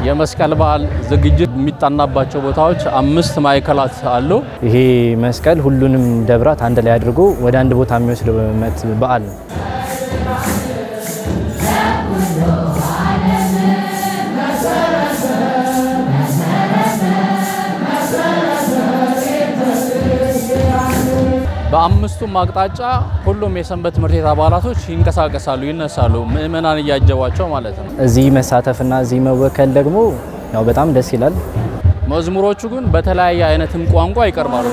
የመስቀል በዓል ዝግጅት የሚጣናባቸው ቦታዎች 5 ማዕከላት አሉ። ይሄ መስቀል ሁሉንም ደብራት አንድ ላይ አድርጎ ወደ አንድ ቦታ የሚወስደው በዓል ነው። በአምስቱም አቅጣጫ ሁሉም የሰንበት ትምህርት ቤት አባላቶች ይንቀሳቀሳሉ፣ ይነሳሉ፣ ምእመናን እያጀቧቸው ማለት ነው። እዚህ መሳተፍና እዚህ መወከል ደግሞ ያው በጣም ደስ ይላል። መዝሙሮቹ ግን በተለያየ አይነትም ቋንቋ ይቀርባሉ።